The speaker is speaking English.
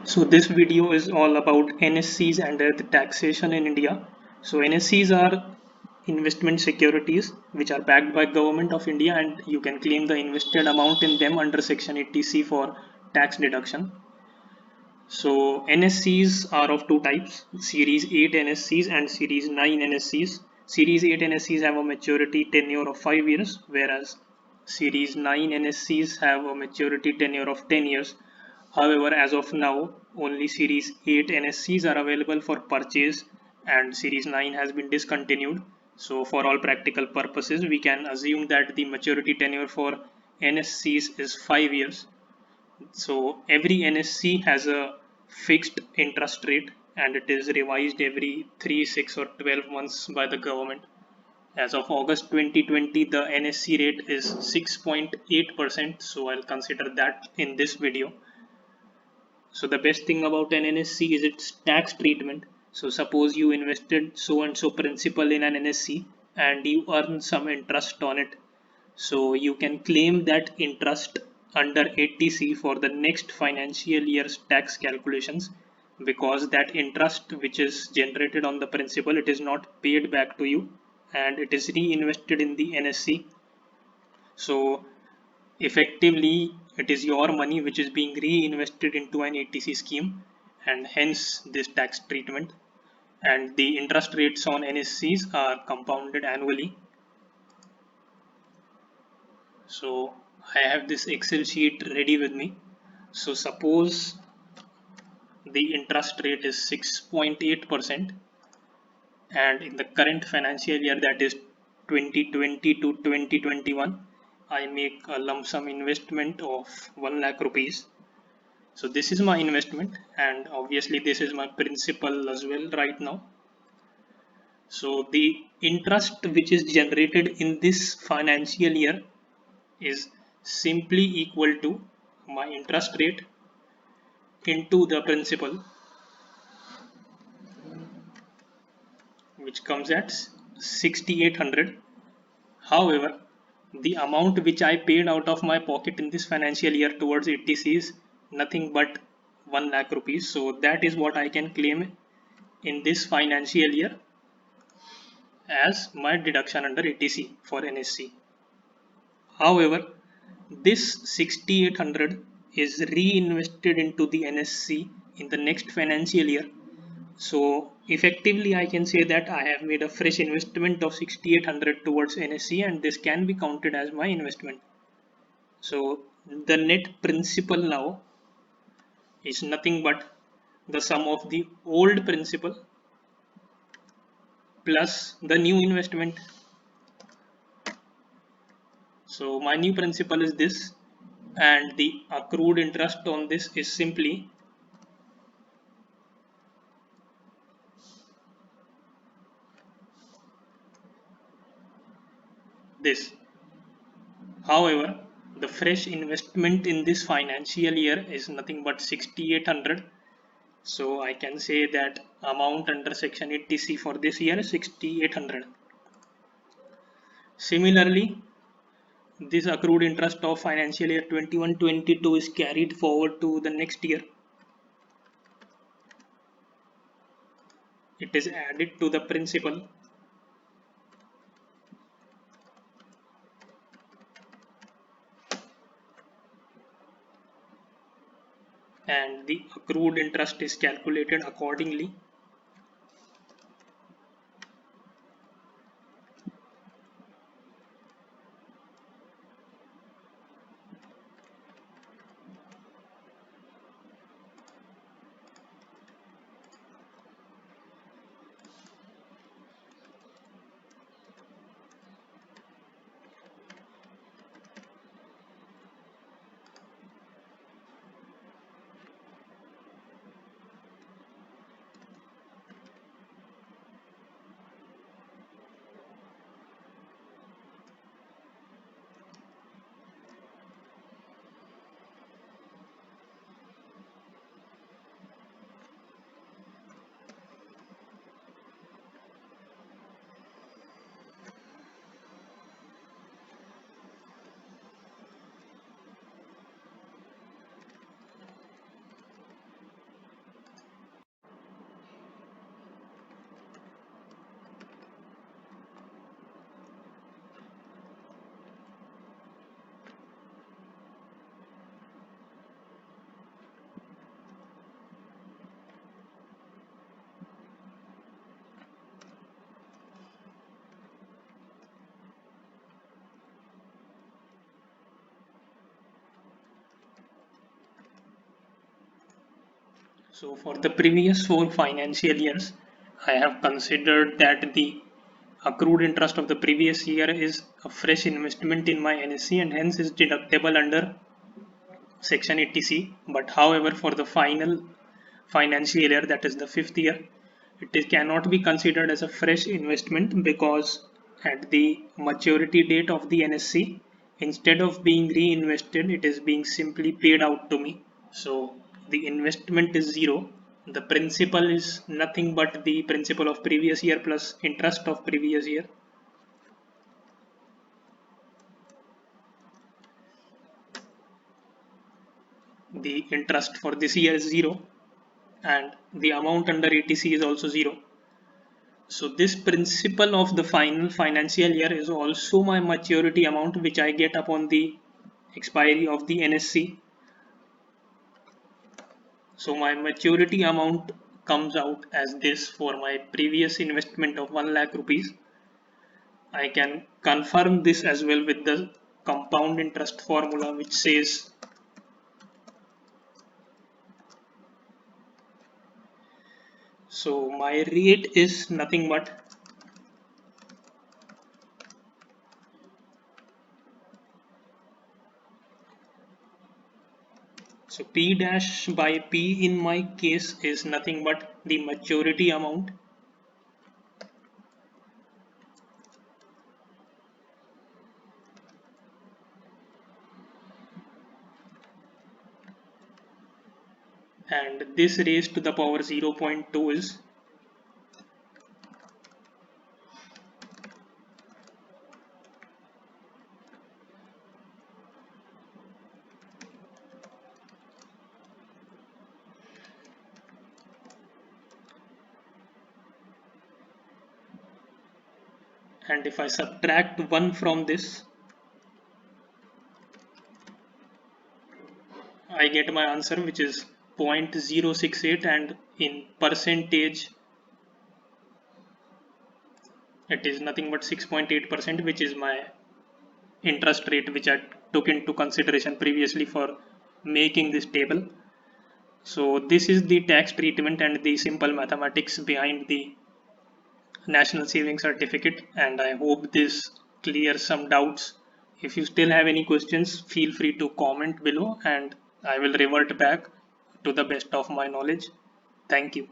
So this video is all about NSCs and the taxation in India. So NSCs are investment securities which are backed by government of India, and you can claim the invested amount in them under section 80C for tax deduction. So NSCs are of two types, series 8 NSCs and series 9 NSCs. Series 8 NSCs have a maturity tenure of 5 years, whereas series 9 NSCs have a maturity tenure of 10 years. However, as of now, only Series 8 NSCs are available for purchase and Series 9 has been discontinued. So, for all practical purposes, we can assume that the maturity tenure for NSCs is 5 years. So, every NSC has a fixed interest rate and it is revised every 3, 6, or 12 months by the government. As of August 2020, the NSC rate is 6.8%. So, I'll consider that in this video. So the best thing about an NSC is its tax treatment. So suppose you invested so and so principal in an NSC and you earn some interest on it. So you can claim that interest under 80C for the next financial year's tax calculations, because that interest which is generated on the principal, it is not paid back to you and it is reinvested in the NSC. So effectively, it is your money which is being reinvested into an ATC scheme, and hence this tax treatment. And the interest rates on NSCs are compounded annually. So I have this Excel sheet ready with me. So suppose the interest rate is 6.8%, and in the current financial year, that is 2020 to 2021, I make a lump sum investment of 1 lakh rupees. So this is my investment, and obviously this is my principal as well right now. So the interest which is generated in this financial year is simply equal to my interest rate into the principal, which comes at 6800. However, the amount which I paid out of my pocket in this financial year towards ATC is nothing but 1 lakh rupees. So that is what I can claim in this financial year as my deduction under ATC for NSC. However, this 6800 is reinvested into the NSC in the next financial year. So effectively I can say that I have made a fresh investment of 6800 towards NSC, and this can be counted as my investment. So the net principal now is nothing but the sum of the old principal plus the new investment. So my new principal is this, and the accrued interest on this is simply this. However, the fresh investment in this financial year is nothing but 6800. So I can say that amount under section 80C for this year is 6800. Similarly, this accrued interest of financial year 21-22 is carried forward to the next year. It is added to the principal, and the accrued interest is calculated accordingly. So for the previous 4 financial years, I have considered that the accrued interest of the previous year is a fresh investment in my NSC and hence is deductible under section 80C. But however, for the final financial year, that is the fifth year, cannot be considered as a fresh investment because at the maturity date of the NSC, instead of being reinvested, it is being simply paid out to me. So the investment is zero. The principal is nothing but the principal of previous year plus interest of previous year. The interest for this year is zero and the amount under 80C is also zero. So this principal of the final financial year is also my maturity amount which I get upon the expiry of the NSC. So my maturity amount comes out as this for my previous investment of 1 lakh rupees. I can confirm this as well with the compound interest formula which says so my rate is nothing but so P dash by P in my case is nothing but the maturity amount and this raised to the power 0.2 is and if I subtract 1 from this I get my answer which is 0.068 and in percentage it is nothing but 6.8% which is my interest rate which I took into consideration previously for making this table. So this is the tax treatment and the simple mathematics behind the national savings certificate and I hope this clears some doubts. If you still have any questions, feel free to comment below and I will revert back to the best of my knowledge. Thank you.